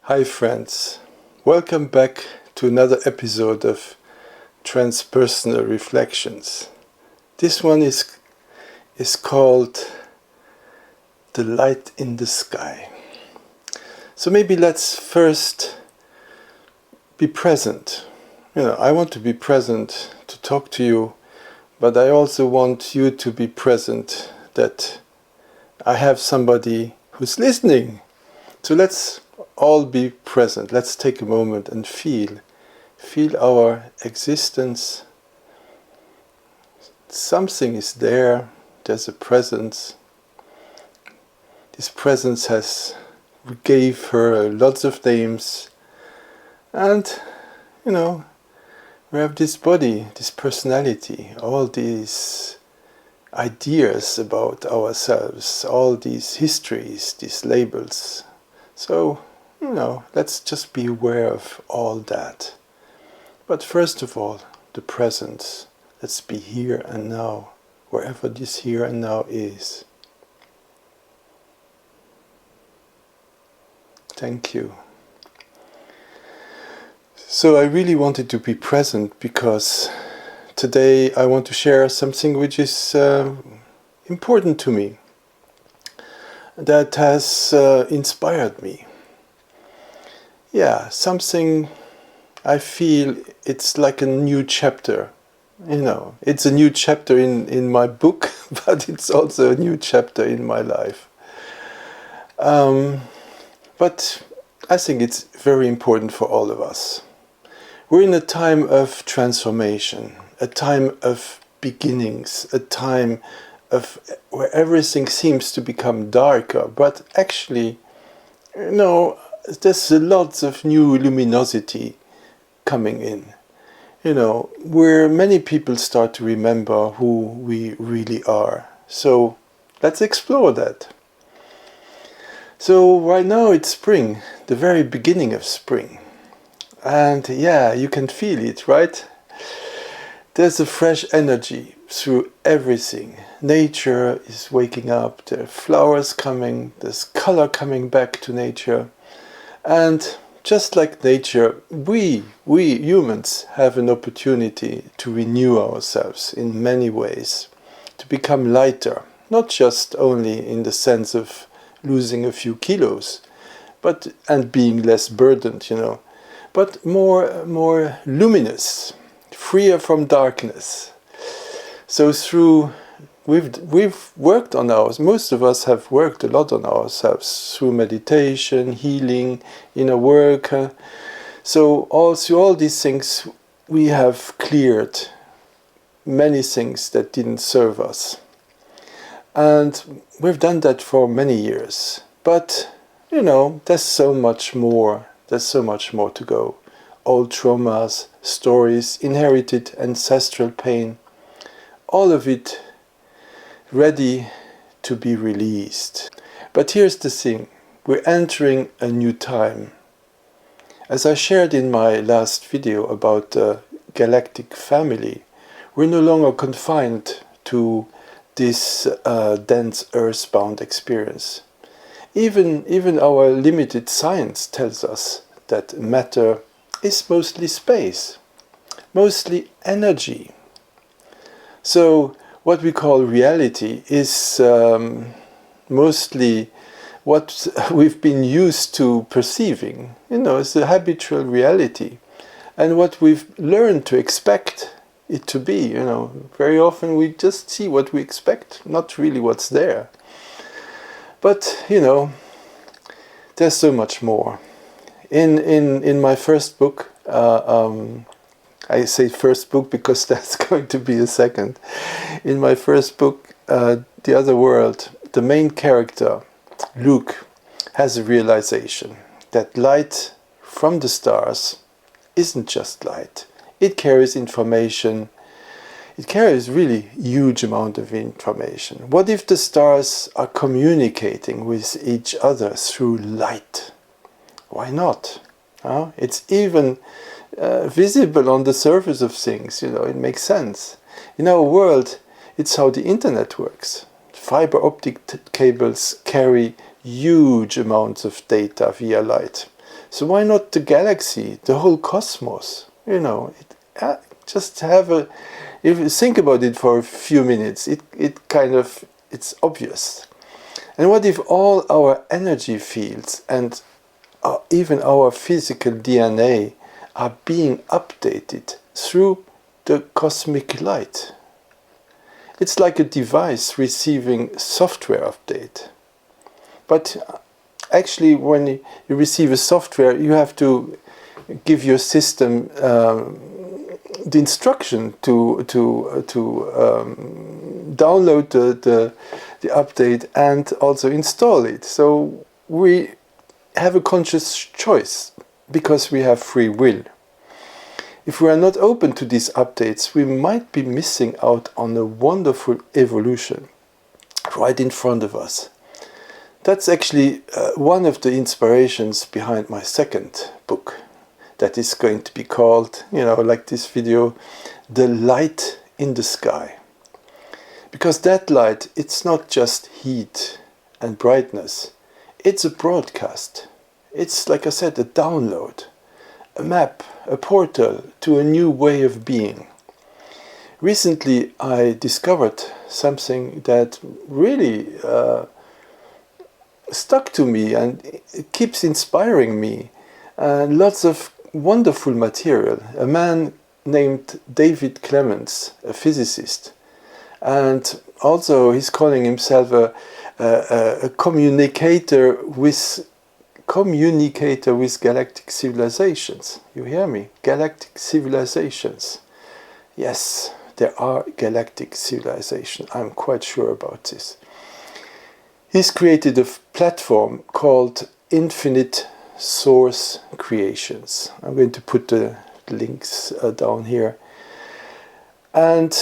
Hi friends, welcome back to another episode of Transpersonal Reflections. This one is called The Light in the Sky. So maybe let's first be present. I want to be present to talk to you, but I also want you to be present that I have somebody who's listening. So let's all be present. Let's take a moment and feel our existence. Something is there. There's a presence. This presence we gave her lots of names, and we have this body, this personality, all these ideas about ourselves, all these histories, these labels. So let's just be aware of all that. But first of all, the presence. Let's be here and now, wherever this here and now is. Thank you. So I really wanted to be present because today I want to share something which is important to me, that has inspired me. Yeah, something I feel it's like a new chapter. It's a new chapter in my book, but it's also a new chapter in my life. But I think it's very important for all of us. We're in a time of transformation, a time of beginnings, a time of where everything seems to become darker, but actually, there's lots of new luminosity coming in. Where many people start to remember who we really are. So let's explore that. So right now it's spring, the very beginning of spring. And yeah, you can feel it, right? There's a fresh energy through everything. Nature is waking up, there are flowers coming, there's color coming back to nature. And just like nature, we humans have an opportunity to renew ourselves in many ways, to become lighter, not just only in the sense of losing a few kilos, and being less burdened, but more luminous, freer from darkness. So we've worked on ours. Most of us have worked a lot on ourselves through meditation, healing, inner work. So through all these things, we have cleared many things that didn't serve us. And we've done that for many years. But, there's so much more. There's so much more to go. Old traumas, stories, inherited ancestral pain, all of it ready to be released. But here's the thing, we're entering a new time. As I shared in my last video about the Galactic family, we're no longer confined to this dense earthbound experience. Even our limited science tells us that matter is mostly space, mostly energy. So what we call reality is mostly what we've been used to perceiving. It's a habitual reality. And what we've learned to expect it to be, very often we just see what we expect, not really what's there. But, there's so much more. In my first book, I say first book because that's going to be a second. In my first book, The Other World, the main character, Luke, has a realization that light from the stars isn't just light. It carries information. It carries really huge amount of information. What if the stars are communicating with each other through light? Why not? It's even visible on the surface of things, it makes sense. In our world, it's how the internet works. Fiber optic cables carry huge amounts of data via light. So why not the galaxy, the whole cosmos? You know, just have a, if you think about it for a few minutes, it's obvious. And what if all our energy fields and even our physical DNA are being updated through the cosmic light? It's like a device receiving software update. But actually, when you receive a software, you have to give your system the instruction to download the update and also install it. So we have a conscious choice because we have free will. If we are not open to these updates, we might be missing out on a wonderful evolution right in front of us. That's actually one of the inspirations behind my second book, that is going to be called, you know, like this video, The Light in the Sky. Because that light, it's not just heat and brightness, it's a broadcast. It's, like I said, a download, a map, a portal to a new way of being. Recently I discovered something that really stuck to me and it keeps inspiring me. Lots of wonderful material. A man named David Clements, a physicist, and also he's calling himself a communicator with galactic civilizations. You hear me? Galactic civilizations. Yes, there are galactic civilizations. I'm quite sure about this. He's created a platform called Infinite Source Creations. I'm going to put the links down here. And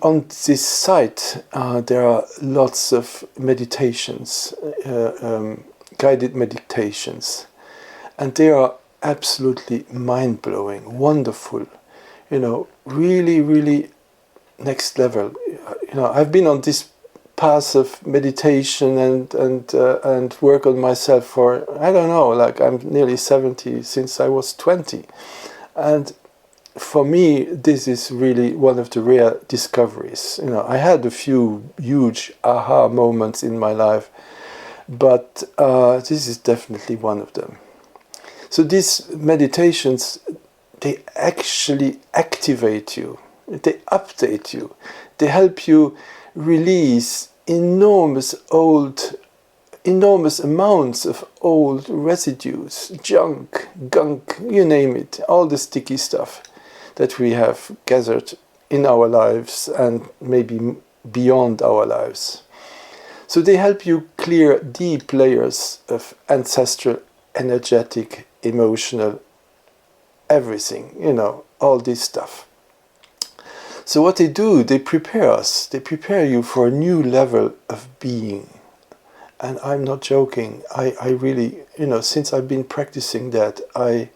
on this site there are lots of meditations, guided meditations, and they are absolutely mind-blowing, wonderful, you know, really, really next level. You know, I've been on this path of meditation and work on myself for, I don't know, like I'm nearly 70 since I was 20, and for me this is really one of the rare discoveries. You know, I had a few huge aha moments in my life, but this is definitely one of them. So these meditations, they actually activate you, they update you, they help you release enormous amounts of old residues, junk, gunk, you name it, all the sticky stuff that we have gathered in our lives and maybe beyond our lives. So they help you clear deep layers of ancestral, energetic, emotional, everything, you know, all this stuff. So what they do, they prepare us, they prepare you for a new level of being. And I'm not joking, I really, you know, since I've been practicing that, I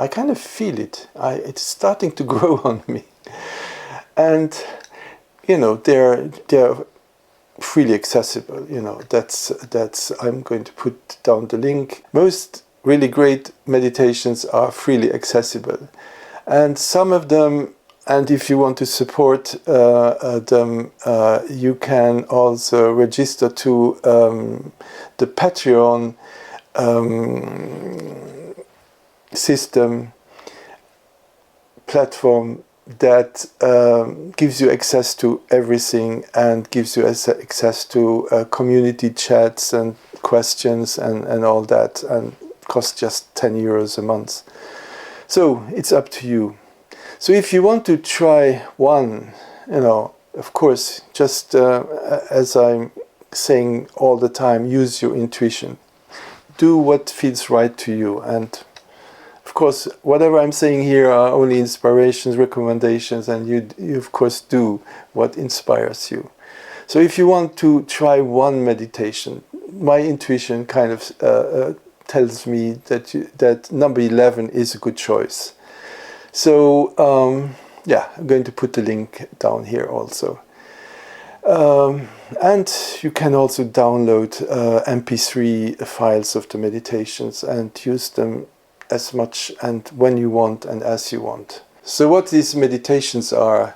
kind of feel it. It's starting to grow on me. And, you know, they're freely accessible, you know, that's I'm going to put down the link. Most really great meditations are freely accessible, and some of them, and if you want to support them, you can also register to the Patreon system platform that gives you access to everything and gives you access to community chats and questions and all that, and costs just 10 euros a month. So it's up to you. So if you want to try one, you know, of course, just as I'm saying all the time, use your intuition. Do what feels right to you. And of course, whatever I'm saying here are only inspirations, recommendations, and you of course do what inspires you. So if you want to try one meditation, my intuition kind of tells me that number 11 is a good choice. So yeah, I'm going to put the link down here also. And you can also download MP3 files of the meditations and use them as much and when you want and as you want. So what these meditations are,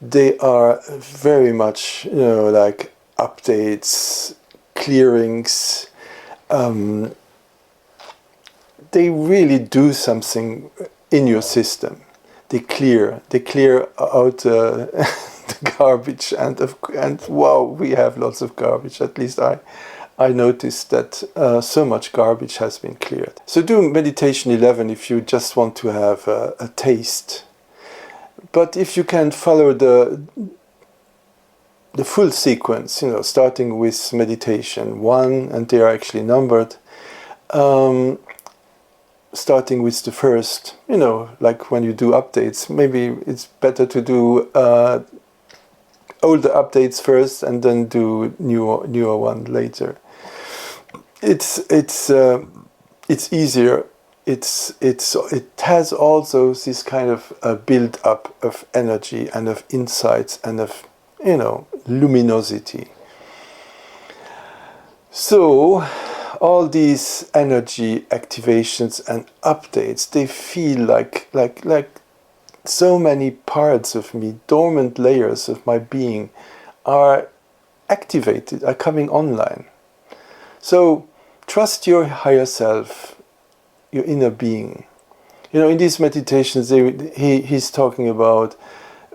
they are very much, like updates, clearings. They really do something in your system. They clear out the garbage, and wow, we have lots of garbage. At least I noticed that so much garbage has been cleared. So do meditation 11 if you just want to have a taste. But if you can follow the full sequence, starting with meditation 1, and they are actually numbered, starting with the first, like when you do updates, maybe it's better to do older updates first and then do newer one later. It's easier. It has also this kind of build up of energy and of insights and of luminosity. So all these energy activations and updates, they feel like so many parts of me, dormant layers of my being, are activated, are coming online. So trust your higher self, your inner being. In these meditations, he's talking about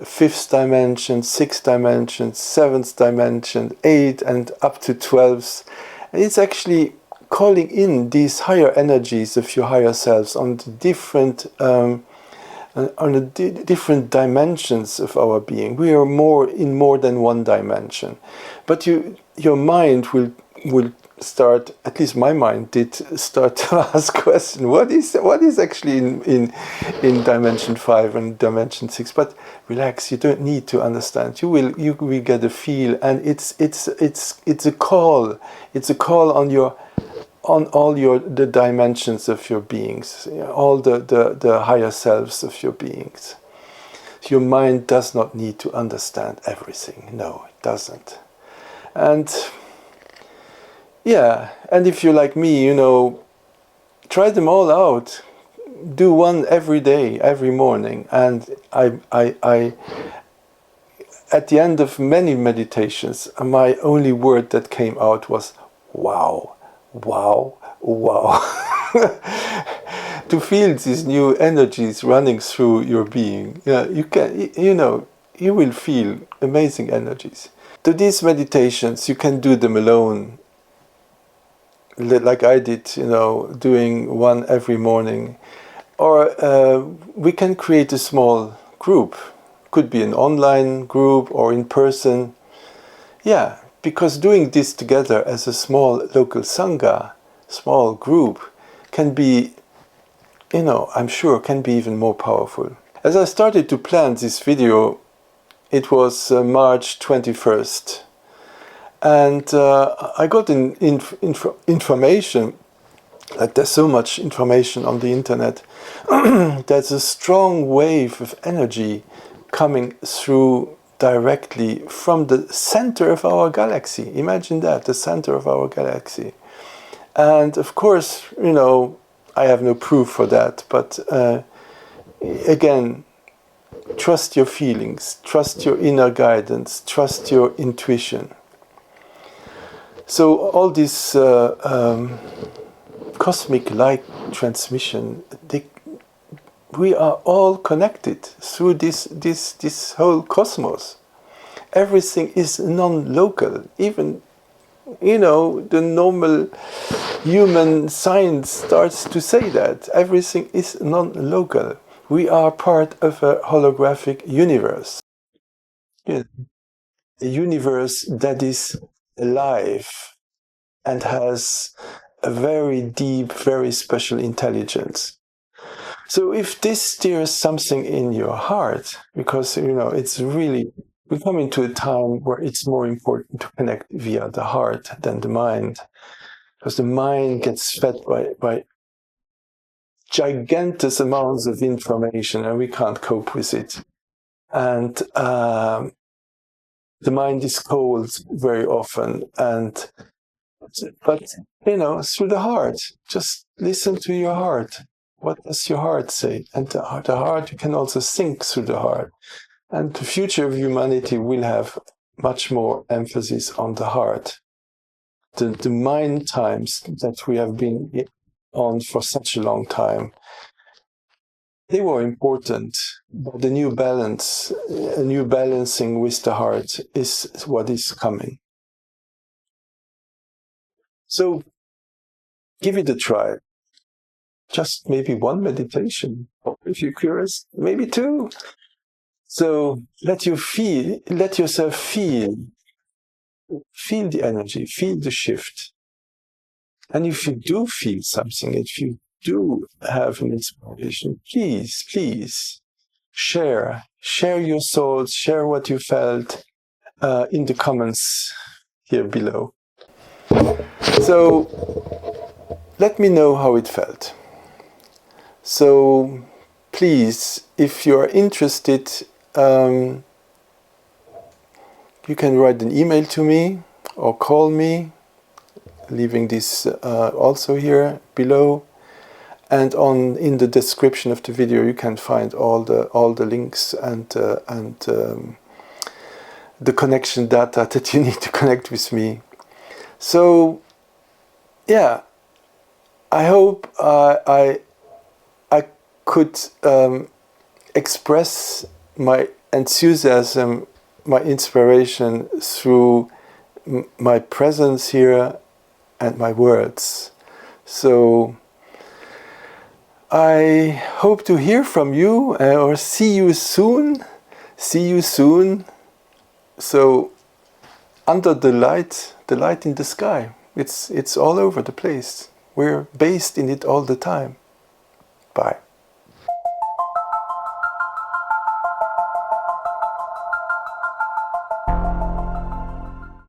fifth dimension, sixth dimension, seventh dimension, 8 and up to 12. And it's actually calling in these higher energies of your higher selves on the different different dimensions of our being. We are more than one dimension, but your mind will start. At least my mind did start to ask questions. What is actually in dimension 5 and dimension 6? But relax. You don't need to understand. You will get a feel, and it's a call. It's a call on all the dimensions of your beings, all the higher selves of your beings. Your mind does not need to understand everything. No, it doesn't. And yeah, and if you're like me, try them all out. Do one every day, every morning. And I at the end of many meditations, my only word that came out was, wow. Wow, wow. To feel these new energies running through your being, you will feel amazing energies. To these meditations, you can do them alone, like I did, doing one every morning. Or we can create a small group. Could be an online group or in person. Yeah. Because doing this together as a small local sangha, small group, can be, I'm sure can be even more powerful. As I started to plan this video, it was March 21st. And I got information, like there's so much information on the internet, there's a strong wave of energy coming through directly from the center of our galaxy. Imagine that, the center of our galaxy. And of course, I have no proof for that, but again, trust your feelings, trust your inner guidance, trust your intuition. So all this cosmic light transmission, we are all connected through this whole cosmos. Everything is non-local. Even, the normal human science starts to say that. Everything is non-local. We are part of a holographic universe. Yeah. A universe that is alive and has a very deep, very special intelligence. So if this stirs something in your heart, because, it's really, we come into a time where it's more important to connect via the heart than the mind, because the mind gets fed by gigantic amounts of information and we can't cope with it. And the mind is cold very often. But, through the heart, just listen to your heart. What does your heart say? And the heart, you can also think through the heart. And the future of humanity will have much more emphasis on the heart. The mind times that we have been on for such a long time, they were important, but the new balance, a new balancing with the heart is what is coming. So give it a try. Just maybe one meditation, or if you're curious, maybe two. So let yourself feel the energy, feel the shift. And if you do feel something, if you do have an inspiration, please share your thoughts, share what you felt in the comments here below. So let me know how it felt. So please, if you're interested, you can write an email to me or call me, leaving this also here below. And in the description of the video, you can find all the links and the connection data that you need to connect with me. So, yeah, I hope I could express my enthusiasm, my inspiration through my presence here and my words. So I hope to hear from you or see you soon. So under the light in the sky, it's all over the place. We're based in it all the time. Bye.